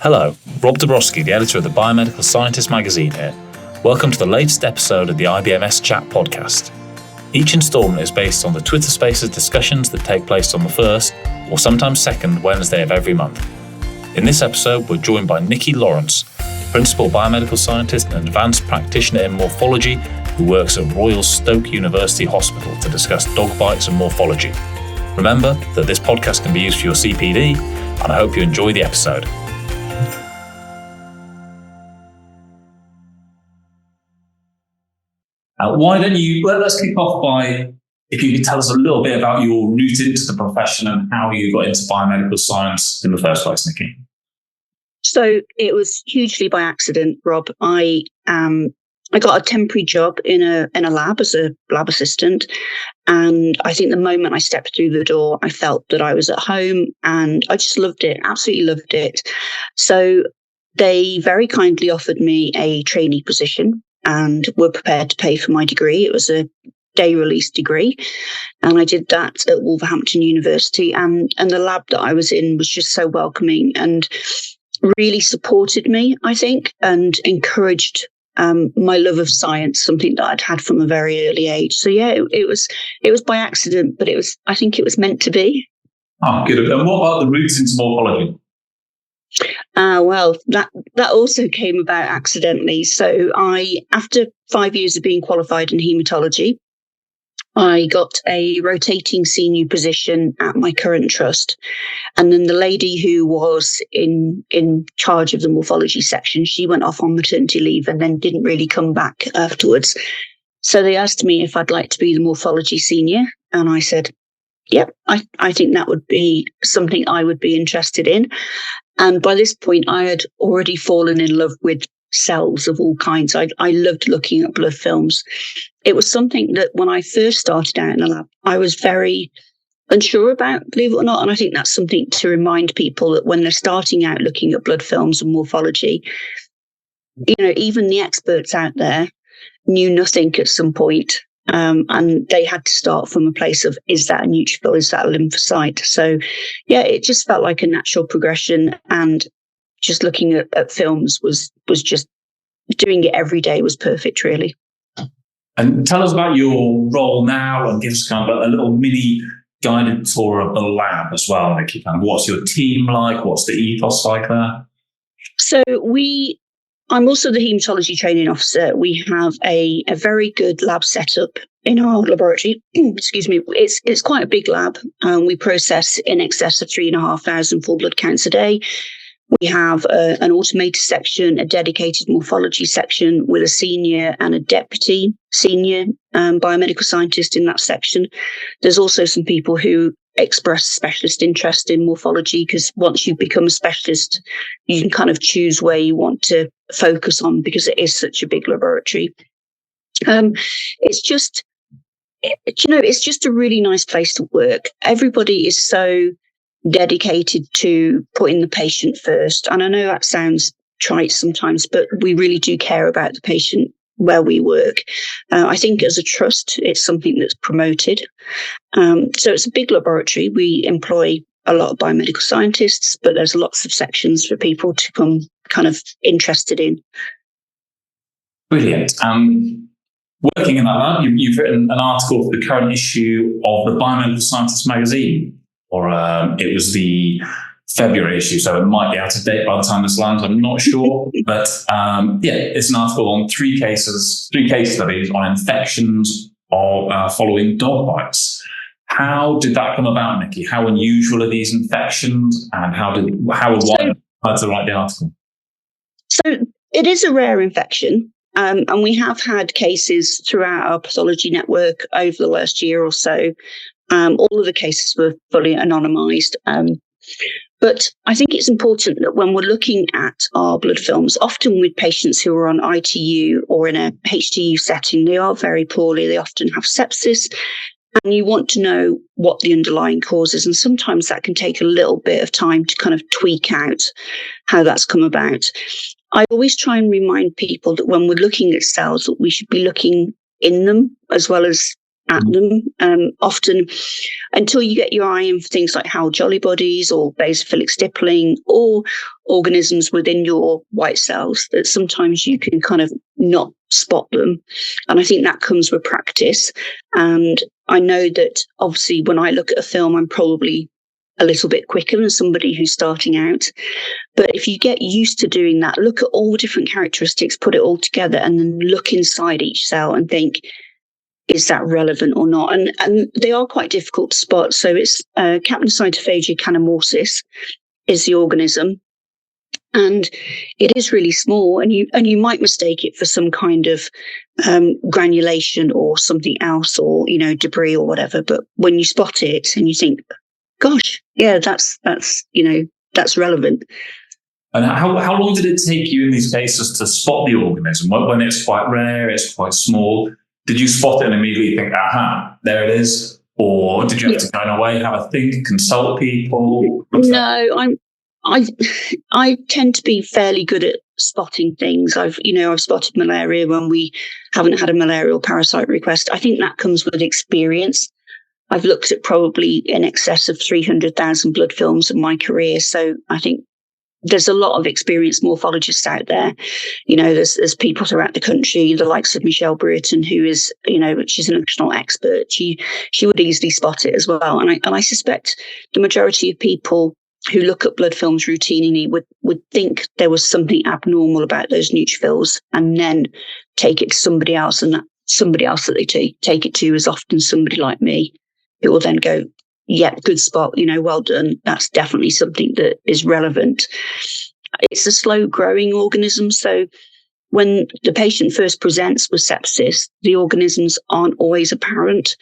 Hello, Rob Dabrowski, the editor of the Biomedical Scientist magazine here. Welcome to the latest episode of the IBMS Chat podcast. Each instalment is based on the Twitter Spaces discussions that take place on the first, or sometimes second, Wednesday of every month. In this episode, we're joined by Nicki Lawrence, Principal Biomedical Scientist and Advanced Practitioner in Morphology, who works at Royal Stoke University Hospital to discuss dog bites and morphology. Remember that this podcast can be used for your CPD, and I hope you enjoy the episode. Let's kick off by, if you could tell us a little bit about your route into the profession and how you got into biomedical science in the first place, Nicki. So it was hugely by accident, Rob. I got a temporary job in a lab as a lab assistant. And I think the moment I stepped through the door, I felt that I was at home and I just loved it, absolutely loved it. So they very kindly offered me a trainee position and were prepared to pay for my degree. It was a day release degree. And I did that at Wolverhampton University. And the lab that I was in was just so welcoming and really supported me, I think, and encouraged my love of science, something that I'd had from a very early age. So yeah, it was by accident, but I think it was meant to be. Oh, good. And what about the routes into morphology? Well, that also came about accidentally. So after 5 years of being qualified in haematology, I got a rotating senior position at my current trust. And then the lady who was in charge of the morphology section, she went off on maternity leave and then didn't really come back afterwards. So they asked me if I'd like to be the morphology senior. And I said, yep, I think that would be something I would be interested in. And by this point, I had already fallen in love with cells of all kinds. I loved looking at blood films. It was something that when I first started out in the lab, I was very unsure about, believe it or not. And I think that's something to remind people that when they're starting out looking at blood films and morphology, even the experts out there knew nothing at some point. And they had to start from a place of, is that a neutrophil? Is that a lymphocyte? So yeah, it just felt like a natural progression. And just looking at films was just doing it every day was perfect, really. And tell us about your role now and give us kind of a little mini guided tour of the lab as well, Nicki. Kind of what's your team like? What's the ethos like there? So I'm also the haematology training officer. We have a very good lab setup in our laboratory. Excuse me. It's quite a big lab. We process in excess of 3,500 full blood counts a day. We have an automated section, a dedicated morphology section with a senior and a deputy senior biomedical scientist in that section. There's also some people who express specialist interest in morphology, because once you become a specialist, you can kind of choose where you want to focus on because it is such a big laboratory. It's just a really nice place to work. Everybody is so dedicated to putting the patient first. And I know that sounds trite sometimes, but we really do care about the patient where we work. I think as a trust, it's something that's promoted. So it's a big laboratory. We employ a lot of biomedical scientists, but there's lots of sections for people to come kind of interested in. Brilliant. Working in that lab, you've written an article for the current issue of the Biomedical Scientist magazine, or it was the February issue, so it might be out of date by the time this lands, I'm not sure. But it's an article on three case studies on infections following dog bites. How did that come about, Nicki? How unusual are these infections, and how and why had to write the article? So it is a rare infection. And we have had cases throughout our pathology network over the last year or so. All of the cases were fully anonymised. But I think it's important that when we're looking at our blood films, often with patients who are on ITU or in a HTU setting, they are very poorly. They often have sepsis. And you want to know what the underlying cause is. And sometimes that can take a little bit of time to kind of tweak out how that's come about. I always try and remind people that when we're looking at cells, that we should be looking in them as well as at them. Often, until you get your eye in for things like Howell Jolly bodies or basophilic stippling or organisms within your white cells, that sometimes you can kind of not spot them. And I think that comes with practice. And I know that obviously when I look at a film, I'm probably a little bit quicker than somebody who's starting out. But if you get used to doing that, look at all the different characteristics, put it all together, and then look inside each cell and think, is that relevant or not? And they are quite difficult to spot. So it's Capnocytophagia canemorsis is the organism. And it is really small, and you might mistake it for some kind of granulation or something else, or debris or whatever. But when you spot it and you think, gosh, yeah, that's relevant. And how long did it take you in these cases to spot the organism? When it's quite rare, it's quite small. Did you spot it and immediately think, aha, there it is? Or did you have to go away, have a think, consult people? No, I tend to be fairly good at spotting things. I've spotted malaria when we haven't had a malarial parasite request. I think that comes with experience. I've looked at probably in excess of 300,000 blood films in my career. So I think there's a lot of experienced morphologists out there. There's people throughout the country, the likes of Michelle Brereton, who is, she's a national expert. She would easily spot it as well. And I suspect the majority of people who look at blood films routinely would think there was something abnormal about those neutrophils and then take it to somebody else. And that somebody else that they take it to is often somebody like me, who will then go, yeah, good spot, well done. That's definitely something that is relevant. It's a slow growing organism. So when the patient first presents with sepsis, the organisms aren't always apparent.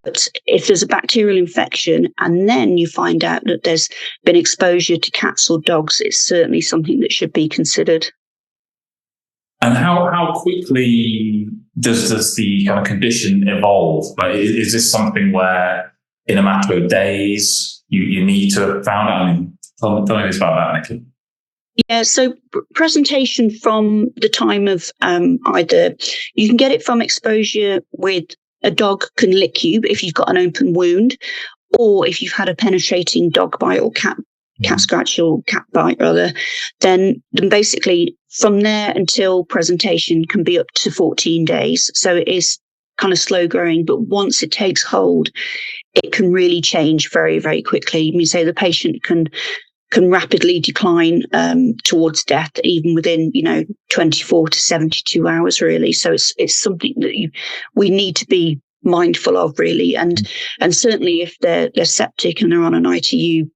But if there's a bacterial infection and then you find out that there's been exposure to cats or dogs, it's certainly something that should be considered. And how quickly does the kind of condition evolve? Like, is this something where in a matter of days you need to have found out? I mean, tell me this about that, Nicki. Yeah, so presentation from the time of either you can get it from exposure with a dog can lick you if you've got an open wound, or if you've had a penetrating dog bite or cat scratch or cat bite rather, then basically from there until presentation can be up to 14 days. So it is kind of slow growing, but once it takes hold, it can really change very, very quickly. I mean, say the patient can rapidly decline towards death, even within 24 to 72 hours, really. So it's something that we need to be mindful of, really, and certainly if they're septic and they're on an ITU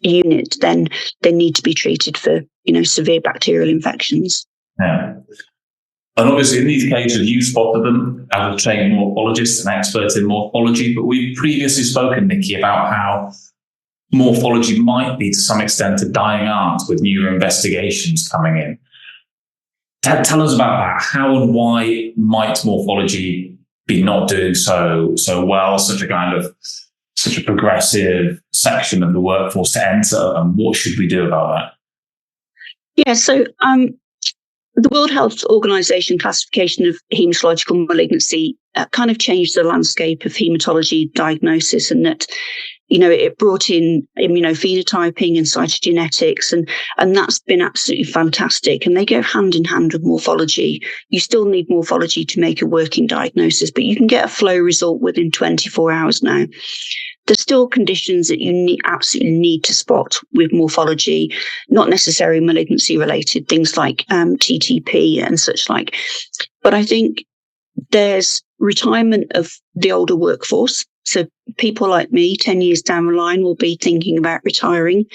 unit, then they need to be treated for severe bacterial infections. Yeah. And obviously, in these cases, you spotted them as a trained morphologist and expert in morphology, but we've previously spoken, Nicki, about how morphology might be to some extent a dying art with newer investigations coming in. Tell us about that. How and why might morphology be not doing so well, such a progressive section of the workforce to enter, and what should we do about that? Yeah, so the World Health Organization classification of hematological malignancy kind of changed the landscape of hematology diagnosis, and that it brought in immunophenotyping and cytogenetics, and that's been absolutely fantastic. And they go hand in hand with morphology. You still need morphology to make a working diagnosis, but you can get a flow result within 24 hours now. There's still conditions that you absolutely need to spot with morphology, not necessarily malignancy related, things like TTP and such like. But I think there's retirement of the older workforce. So people like me, 10 years down the line, will be thinking about retiring.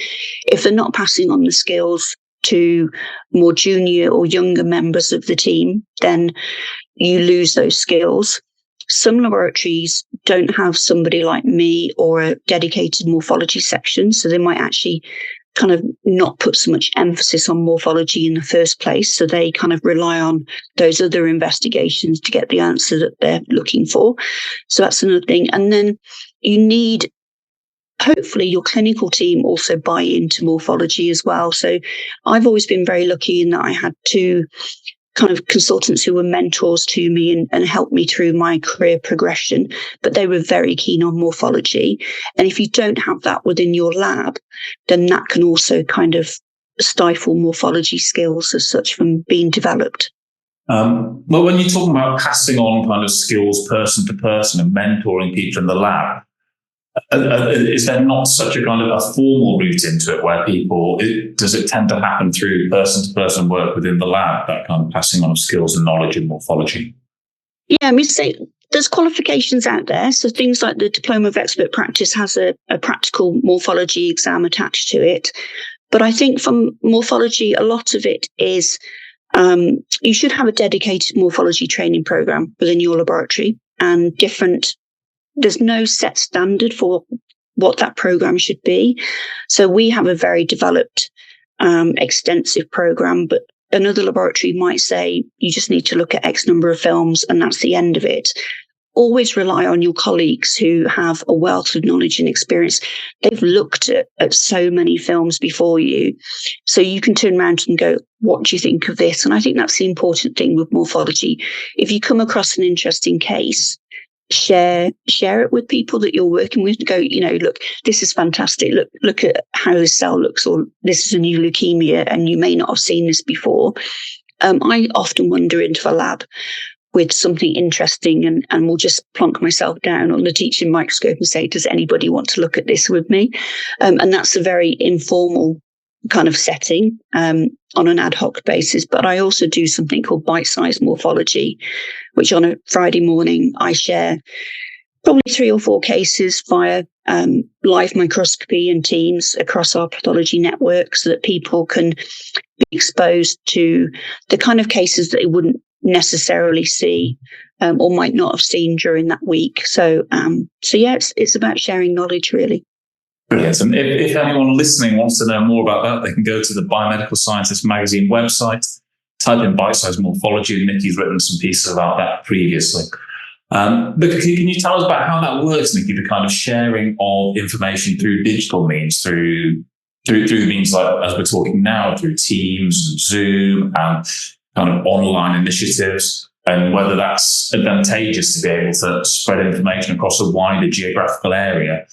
If they're not passing on the skills to more junior or younger members of the team, then you lose those skills. Some laboratories don't have somebody like me or a dedicated morphology section, so they might actually kind of not put so much emphasis on morphology in the first place. So they kind of rely on those other investigations to get the answer that they're looking for. So that's another thing. And then you need, hopefully, your clinical team also buy into morphology as well. So I've always been very lucky in that I had two kind of consultants who were mentors to me and helped me through my career progression, but they were very keen on morphology. And if you don't have that within your lab, then that can also kind of stifle morphology skills as such from being developed. Well, when you're talking about passing on kind of skills person to person and mentoring people in the lab, is there not such a kind of a formal route into it where does it tend to happen through person to person work within the lab, that kind of passing on of skills and knowledge in morphology? Yeah, I mean, say there's qualifications out there. So things like the Diploma of Expert Practice has a practical morphology exam attached to it. But I think from morphology, a lot of it is you should have a dedicated morphology training program within your laboratory, and there's no set standard for what that program should be. So we have a very developed, extensive program, but another laboratory might say you just need to look at X number of films and that's the end of it. Always rely on your colleagues who have a wealth of knowledge and experience. They've looked at so many films before you. So you can turn around and go, what do you think of this? And I think that's the important thing with morphology. If you come across an interesting case, share it with people that you're working with. Go, look, this is fantastic. Look at how this cell looks, or this is a new leukemia, and you may not have seen this before. I often wander into a lab with something interesting and will just plonk myself down on the teaching microscope and say, does anybody want to look at this with me? And that's a very informal kind of setting on an ad hoc basis. But I also do something called bite-sized morphology, which on a Friday morning I share probably 3 or 4 cases via live microscopy and Teams across our pathology network, so that people can be exposed to the kind of cases that they wouldn't necessarily see or might not have seen during that week. So yeah, it's about sharing knowledge, really. Brilliant. And if anyone listening wants to know more about that, they can go to the Biomedical Scientist magazine website, type in bite-sized morphology, and Nicki's written some pieces about that previously. But can you tell us about how that works, Nicki, the kind of sharing of information through digital means, through the means like, as we're talking now, through Teams and Zoom and kind of online initiatives, and whether that's advantageous to be able to spread information across a wider geographical area,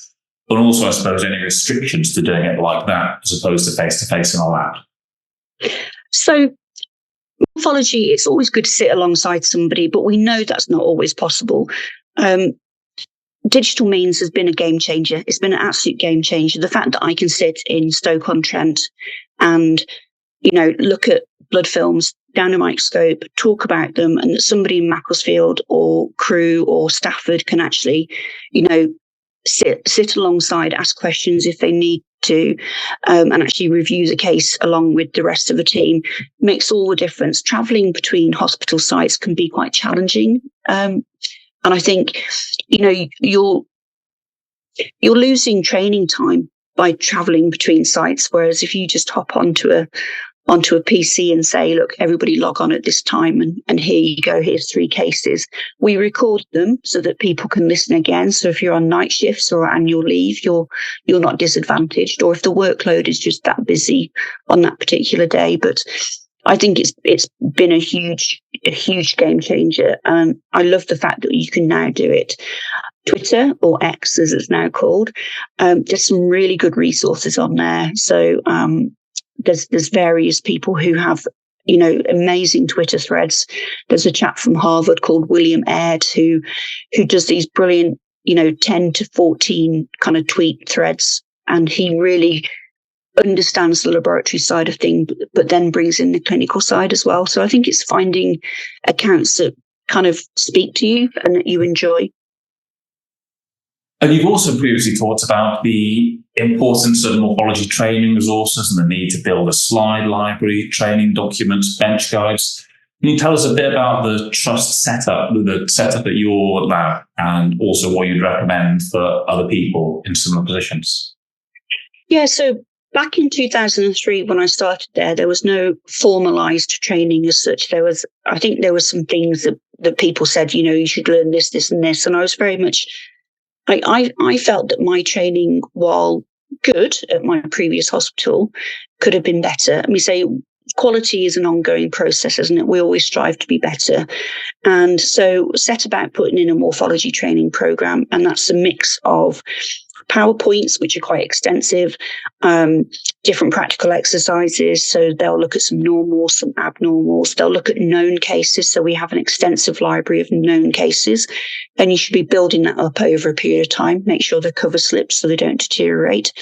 but also, I suppose, any restrictions to doing it like that as opposed to face-to-face in a lab? So morphology, it's always good to sit alongside somebody, but we know that's not always possible. Digital means has been a game changer. It's been an absolute game changer. The fact that I can sit in Stoke-on-Trent and, look at blood films down a microscope, talk about them, and that somebody in Macclesfield or Crewe or Stafford can actually, sit alongside, ask questions if they need to, and actually review the case along with the rest of the team, makes all the difference. Traveling between hospital sites can be quite challenging. And I think, you're losing training time by traveling between sites. Whereas if you just hop onto a PC and say, look, everybody log on at this time, and here you go, here's 3 cases. We record them so that people can listen again. So if you're on night shifts or annual leave, you're not disadvantaged, or if the workload is just that busy on that particular day. But I think it's been a huge game changer. I love the fact that you can now do it. Twitter, or X as it's now called, there's some really good resources on there. So there's various people who have, amazing Twitter threads. There's a chap from Harvard called William Aird who does these brilliant, 10 to 14 kind of tweet threads. And he really understands the laboratory side of things, but then brings in the clinical side as well. So I think it's finding accounts that kind of speak to you and that you enjoy. And you've also previously talked about the importance of morphology training resources and the need to build a slide library, training documents, bench guides. Can you tell us a bit about the trust setup, the setup at your lab, and also what you'd recommend for other people in similar positions? Yeah, so back in 2003, when I started there was no formalized training as such. I think there were some things that people said, you should learn this, this, and this. And I was very much, I felt that my training, while good at my previous hospital, could have been better. Say quality is an ongoing process, isn't it? We always strive to be better. And so set about putting in a morphology training program, and that's a mix of PowerPoints, which are quite extensive, different practical exercises. So they'll look at some normals, some abnormals. They'll look at known cases. So we have an extensive library of known cases, and you should be building that up over a period of time. Make sure they're cover slips so they don't deteriorate.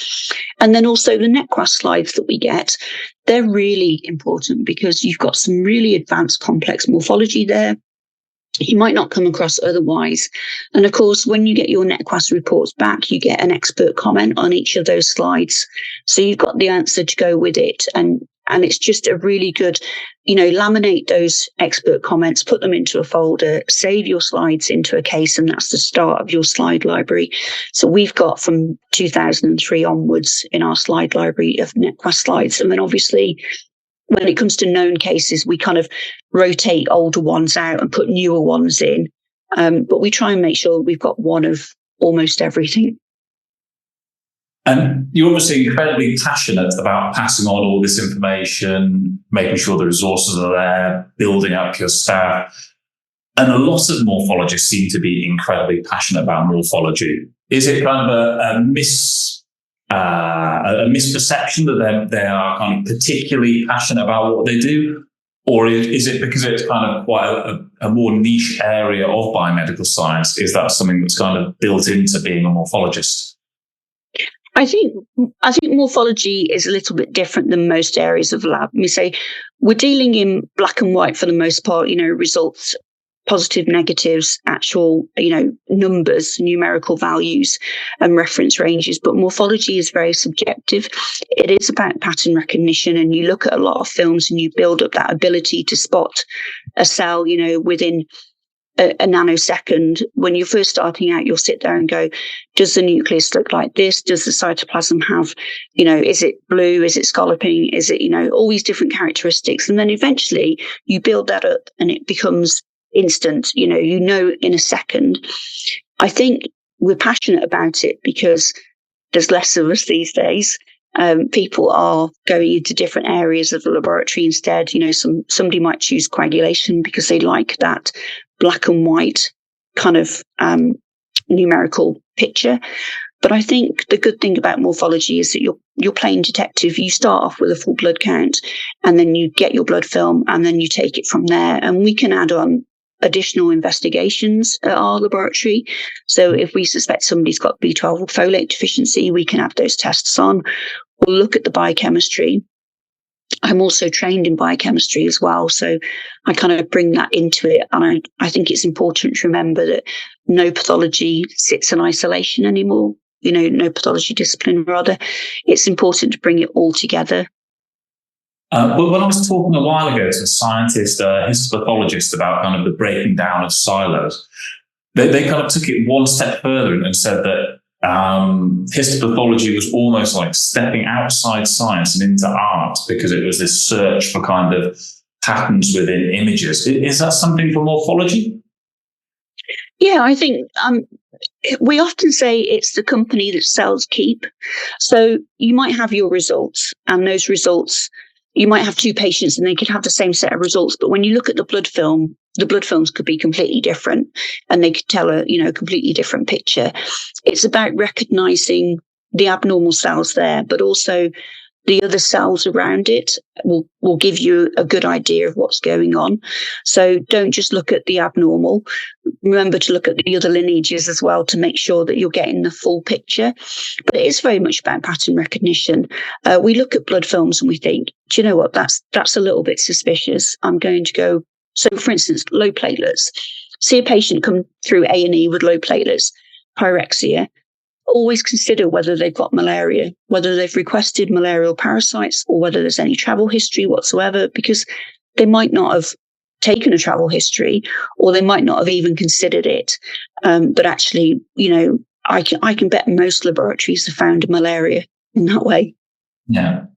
And then also the NetQuest slides that we get, they're really important because you've got some really advanced complex morphology there you might not come across otherwise. And of course, when you get your NetQuest reports back, you get an expert comment on each of those slides. So you've got the answer to go with it. And it's just a really good, laminate those expert comments, put them into a folder, save your slides into a case, and that's the start of your slide library. So we've got from 2003 onwards in our slide library of NetQuest slides. And then obviously, when it comes to known cases, we kind of rotate older ones out and put newer ones in. But we try and make sure we've got one of almost everything. And you're obviously incredibly passionate about passing on all this information, making sure the resources are there, building up your staff. And a lot of morphologists seem to be incredibly passionate about morphology. Is it kind of a misperception that they are kind of particularly passionate about what they do? Or is it because it's kind of quite a more niche area of biomedical science? Is that something that's kind of built into being a morphologist? I think morphology is a little bit different than most areas of lab. We say we're dealing in black and white for the most part, results, positive, negatives, actual, numbers, numerical values and reference ranges. But morphology is very subjective. It is about pattern recognition, and you look at a lot of films and you build up that ability to spot a cell, within a nanosecond. When you're first starting out, you'll sit there and go, does the nucleus look like this? Does the cytoplasm have, is it blue? Is it scalloping? Is it, all these different characteristics? And then eventually you build that up and it becomes instant, in a second. I think we're passionate about it because there's less of us these days. People are going into different areas of the laboratory instead. Somebody might choose coagulation because they like that black and white kind of numerical picture. But I think the good thing about morphology is that you're playing detective. You start off with a full blood count, and then you get your blood film, and then you take it from there. And we can add on additional investigations at our laboratory. So if we suspect somebody's got B12 or folate deficiency, we can add those tests on. We'll look at the biochemistry. I'm also trained in biochemistry as well, so I kind of bring that into it. And I think it's important to remember that no pathology sits in isolation anymore, no pathology discipline rather. It's important to bring it all together. But when I was talking a while ago to a scientist, a histopathologist, about kind of the breaking down of silos, they kind of took it one step further and said that histopathology was almost like stepping outside science and into art, because it was this search for kind of patterns within images. Is that something for morphology? Yeah, I think we often say it's the company that sells keep. So you might have your results, and those results, you might have two patients and they could have the same set of results. But when you look at the blood film, the blood films could be completely different and they could tell a completely different picture. It's about recognizing the abnormal cells there, but also the other cells around it will give you a good idea of what's going on. So don't just look at the abnormal. Remember to look at the other lineages as well to make sure that you're getting the full picture. But it is very much about pattern recognition. We look at blood films and we think, do you know what, that's a little bit suspicious. I'm going to go. So, for instance, low platelets. See a patient come through A&E with low platelets, pyrexia. Always consider whether they've got malaria, whether they've requested malarial parasites, or whether there's any travel history whatsoever, because they might not have taken a travel history, or they might not have even considered it. But actually, I can bet most laboratories have found malaria in that way. Yeah.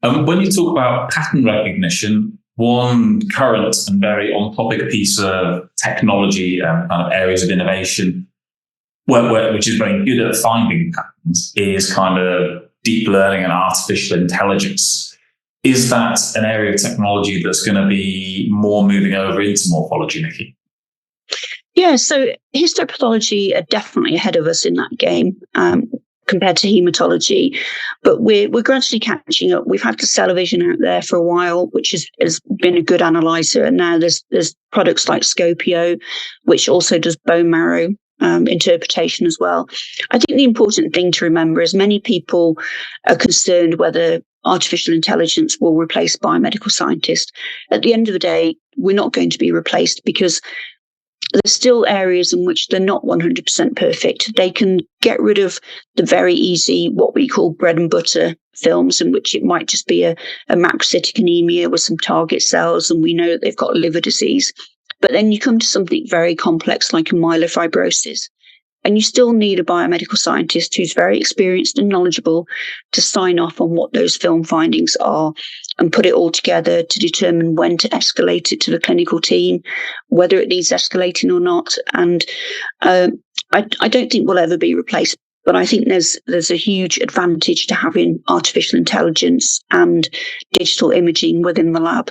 When you talk about pattern recognition, one current and very on-topic piece of technology and kind of areas of innovation, which is very good at finding patterns, is kind of deep learning and artificial intelligence. Is that an area of technology that's going to be more moving over into morphology, Nicki? Yeah, so histopathology are definitely ahead of us in that game compared to hematology, but we're gradually catching up. We've had the Cellavision out there for a while, which has been a good analyzer, and now there's products like Scopio, which also does bone marrow interpretation as well. I think the important thing to remember is many people are concerned whether artificial intelligence will replace biomedical scientists. At the end of the day, we're not going to be replaced because there's still areas in which they're not 100% perfect. They can get rid of the very easy, what we call bread and butter films, in which it might just be a macrocytic anemia with some target cells, and we know that they've got liver disease. But then you come to something very complex like a myelofibrosis, and you still need a biomedical scientist who's very experienced and knowledgeable to sign off on what those film findings are and put it all together to determine when to escalate it to the clinical team, whether it needs escalating or not. And I don't think we'll ever be replaced, but I think there's a huge advantage to having artificial intelligence and digital imaging within the lab.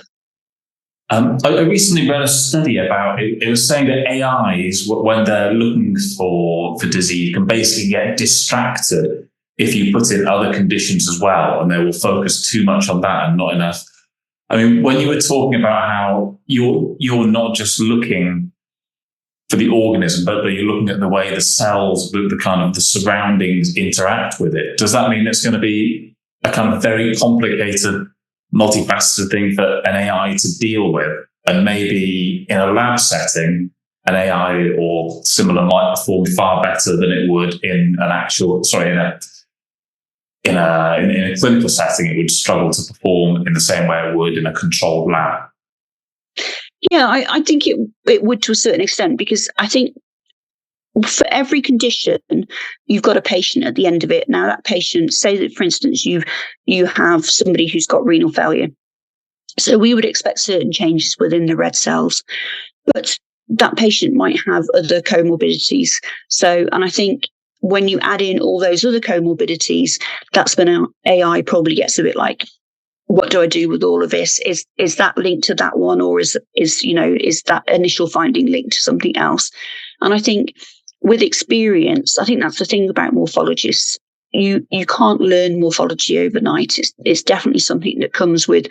I recently read a study about it. It was saying that AIs, when they're looking for disease, can basically get distracted if you put in other conditions as well, and they will focus too much on that and not enough. I mean, when you were talking about how you're not just looking for the organism, but you're looking at the way the cells, the kind of the surroundings interact with it, does that mean it's going to be a kind of very complicated, multifaceted thing for an AI to deal with? And maybe in a lab setting, an AI or similar might perform far better than it would in in a clinical setting. It would struggle to perform in the same way it would in a controlled lab. Yeah, I think it would to a certain extent, because I think for every condition, you've got a patient at the end of it. Now, that patient, say that, for instance, you have somebody who's got renal failure. So we would expect certain changes within the red cells, but that patient might have other comorbidities. And I think when you add in all those other comorbidities, that's when AI probably gets a bit like, what do I do with all of this? Is that linked to that one, or is that initial finding linked to something else? And I think with experience, I think that's the thing about morphologists. You can't learn morphology overnight. It's definitely something that comes with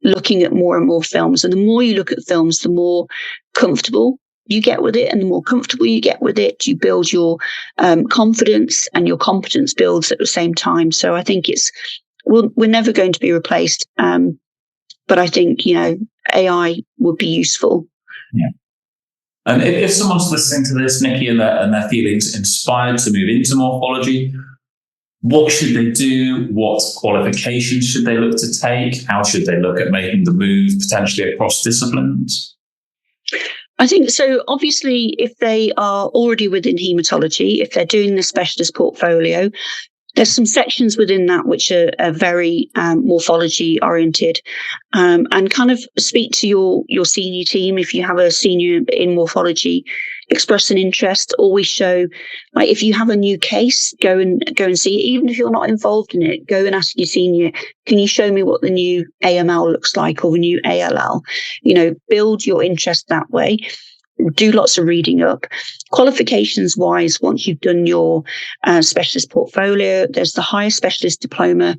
looking at more and more films. And the more you look at films, the more comfortable you get with it. And the more comfortable you get with it, you build your confidence, and your competence builds at the same time. So I think we're never going to be replaced. But I think, AI would be useful. Yeah. And if someone's listening to this, Nicki, and they're feeling inspired to move into morphology, what should they do? What qualifications should they look to take? How should they look at making the move potentially across disciplines? I think so. Obviously, if they are already within hematology, if they're doing the specialist portfolio, there's some sections within that which are very morphology oriented, and kind of speak to your senior team. If you have a senior in morphology, express an interest. Always show, like, if you have a new case, go and see it. Even if you're not involved in it, go and ask your senior, can you show me what the new AML looks like, or the new ALL? Build your interest that way. Do lots of reading up. Qualifications wise, once you've done your specialist portfolio, there's the higher specialist diploma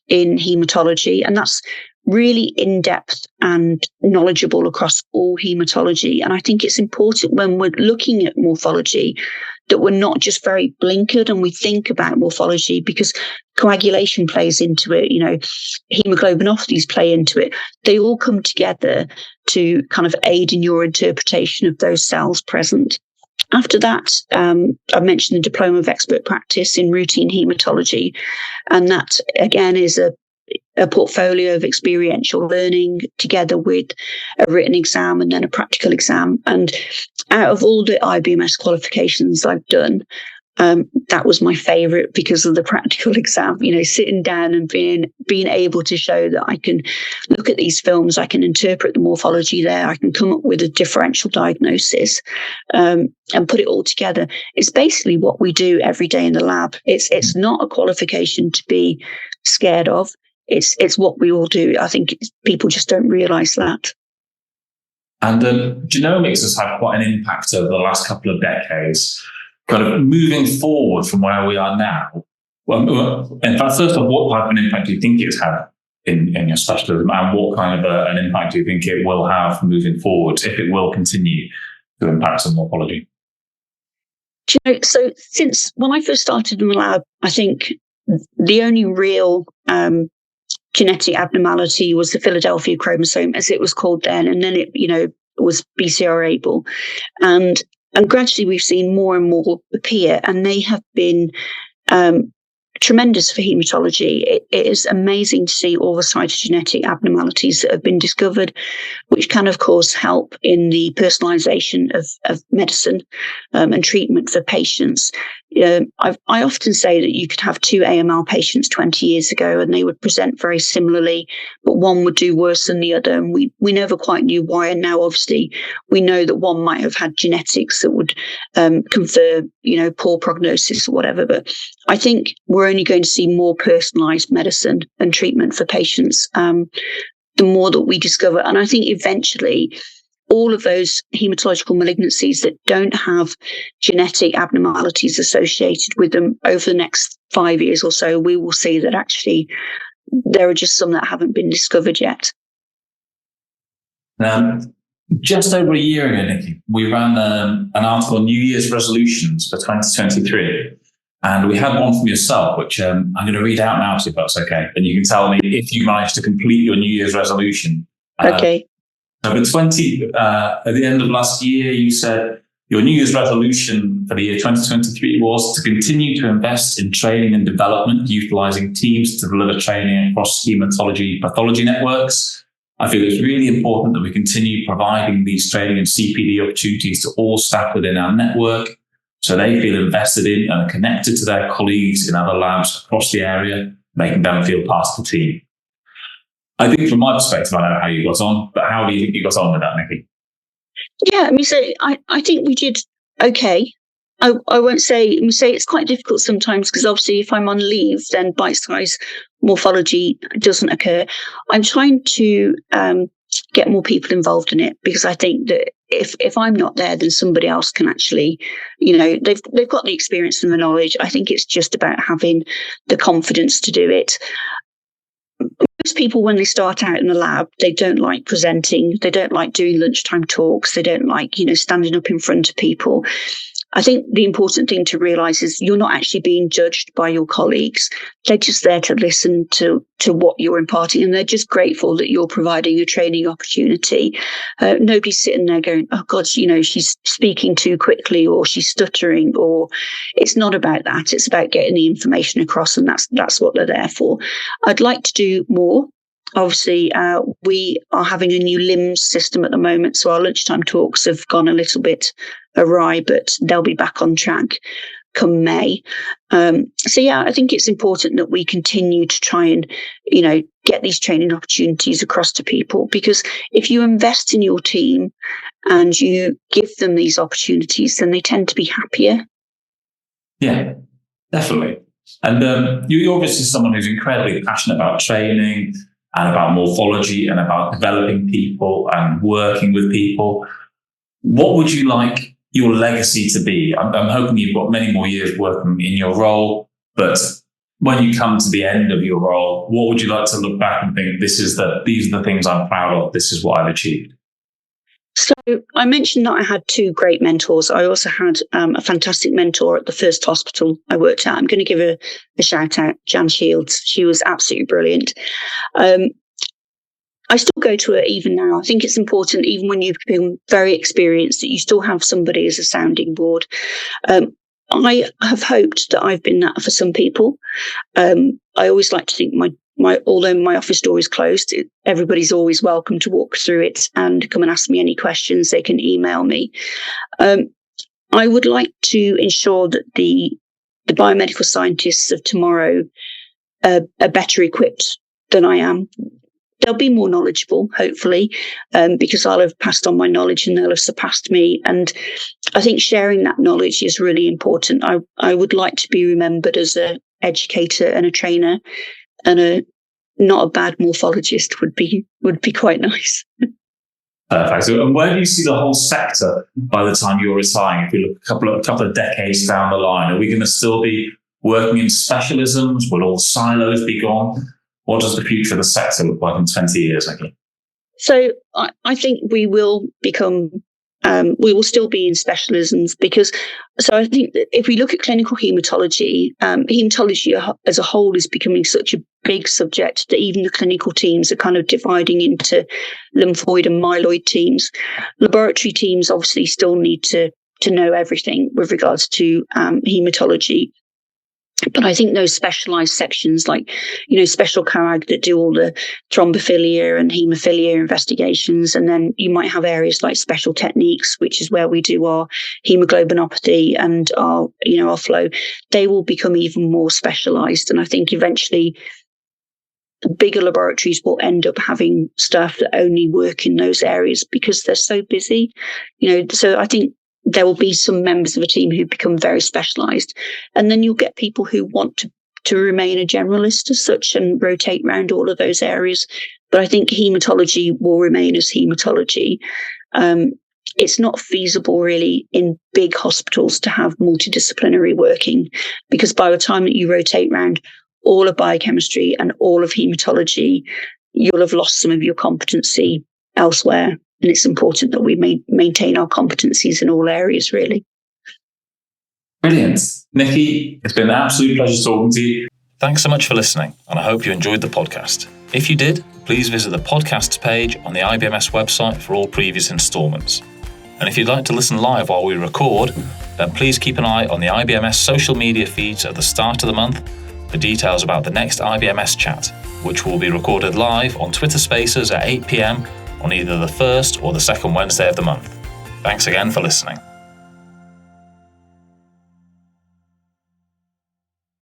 in hematology, and that's really in-depth and knowledgeable across all hematology. And I think it's important when we're looking at morphology that we're not just very blinkered and we think about morphology, because coagulation plays into it, hemoglobinopathies play into it. They all come together to kind of aid in your interpretation of those cells present. After that, I mentioned the Diploma of Expert Practice in Routine Hematology, and that, again, is a portfolio of experiential learning together with a written exam and then a practical exam. And out of all the IBMS qualifications I've done, that was my favorite because of the practical exam, sitting down and being able to show that I can look at these films, I can interpret the morphology there, I can come up with a differential diagnosis, and put it all together. It's basically what we do every day in the lab. It's not a qualification to be scared of. it's what we all do. I think people just don't realise that. And genomics has had quite an impact over the last couple of decades. Kind of moving forward from where we are now. Well, in fact, first of all, what type of an impact do you think it's had in your specialism, and what kind of an impact do you think it will have moving forward, if it will continue to impact on morphology? So since when I first started in the lab, I think the only real genetic abnormality was the Philadelphia chromosome, as it was called then, and then it, was BCR-able, and gradually we've seen more and more appear, and they have been tremendous for haematology. It is amazing to see all the cytogenetic abnormalities that have been discovered, which can, of course, help in the personalisation of medicine and treatment for patients. I often say that you could have two AML patients 20 years ago and they would present very similarly, but one would do worse than the other. And we never quite knew why. And now, obviously, we know that one might have had genetics that would confer, poor prognosis or whatever. But I think we're only going to see more personalised medicine and treatment for patients the more that we discover. And I think eventually all of those hematological malignancies that don't have genetic abnormalities associated with them over the next 5 years or so, we will see that actually there are just some that haven't been discovered yet. Just over a year ago, Nicki, we ran an article on New Year's resolutions for 2023. And we had one from yourself, which I'm going to read out now, if that's okay. And you can tell me if you managed to complete your New Year's resolution. Okay. So at the end of last year, you said your New Year's resolution for the year 2023 was to continue to invest in training and development, utilizing teams to deliver training across hematology pathology networks. I feel it's really important that we continue providing these training and CPD opportunities to all staff within our network, so they feel invested in and are connected to their colleagues in other labs across the area, making them feel part of the team. I think from my perspective, I know how you got on, but how do you think you got on with that, Nicki? Yeah, I think we did okay. I won't say it's quite difficult sometimes, because obviously if I'm on leave, then bite-size morphology doesn't occur. I'm trying to get more people involved in it, because I think that if I'm not there, then somebody else can actually, they've got the experience and the knowledge. I think it's just about having the confidence to do it. Most people, when they start out in the lab, they don't like presenting. They don't like doing lunchtime talks. They don't like, standing up in front of people. I think the important thing to realise is you're not actually being judged by your colleagues. They're just there to listen to what you're imparting, and they're just grateful that you're providing a training opportunity. Nobody's sitting there going, oh God, she's speaking too quickly, or she's stuttering, or it's not about that. It's about getting the information across, and that's what they're there for. I'd like to do more. Obviously, we are having a new LIMS system at the moment, so our lunchtime talks have gone a little bit awry, but they'll be back on track come May. So yeah, I think it's important that we continue to try and, get these training opportunities across to people, because if you invest in your team and you give them these opportunities, then they tend to be happier. Yeah, definitely. And you're obviously someone who's incredibly passionate about training and about morphology and about developing people and working with people. What would you like your legacy to be? I'm hoping you've got many more years working in your role, but when you come to the end of your role, what would you like to look back and think, these are the things I'm proud of, this is what I've achieved? So I mentioned that I had two great mentors. I also had a fantastic mentor at the first hospital I worked at. I'm going to give a shout out, Jan Shields. She was absolutely brilliant. I still go to her even now. I think it's important, even when you've been very experienced, that you still have somebody as a sounding board. I have hoped that I've been that for some people. I always like to think although my office door is closed, everybody's always welcome to walk through it and come and ask me any questions. They can email me. I would like to ensure that the biomedical scientists of tomorrow are better equipped than I am. They'll be more knowledgeable, hopefully, because I'll have passed on my knowledge and they'll have surpassed me. And I think sharing that knowledge is really important. I would like to be remembered as an educator and a trainer and a not a bad morphologist would be quite nice. Perfect. So, and where do you see the whole sector by the time you're retiring? If we look a couple of decades down the line, are we going to still be working in specialisms? Will all silos be gone? What does the future of the sector look like in 20 years, Nicki? So I think we will still be in specialisms so I think that if we look at clinical haematology, haematology as a whole is becoming such a big subject that even the clinical teams are kind of dividing into lymphoid and myeloid teams. Laboratory teams obviously still need to know everything with regards to haematology. But I think those specialised sections like, special carag that do all the thrombophilia and haemophilia investigations, and then you might have areas like special techniques, which is where we do our hemoglobinopathy and our flow. They will become even more specialised. And I think eventually the bigger laboratories will end up having staff that only work in those areas because they're so busy. So I think there will be some members of a team who become very specialised. And then you'll get people who want to remain a generalist as such and rotate around all of those areas. But I think haematology will remain as haematology. It's not feasible really in big hospitals to have multidisciplinary working, because by the time that you rotate around all of biochemistry and all of haematology, you'll have lost some of your competency elsewhere. And it's important that we maintain our competencies in all areas, really. Brilliant. Nicki, it's been an absolute pleasure talking to you. Thanks so much for listening, and I hope you enjoyed the podcast. If you did, please visit the podcasts page on the IBMS website for all previous instalments. And if you'd like to listen live while we record, then please keep an eye on the IBMS social media feeds at the start of the month for details about the next IBMS chat, which will be recorded live on Twitter Spaces at 8 p.m. on either the first or the second Wednesday of the month. Thanks again for listening.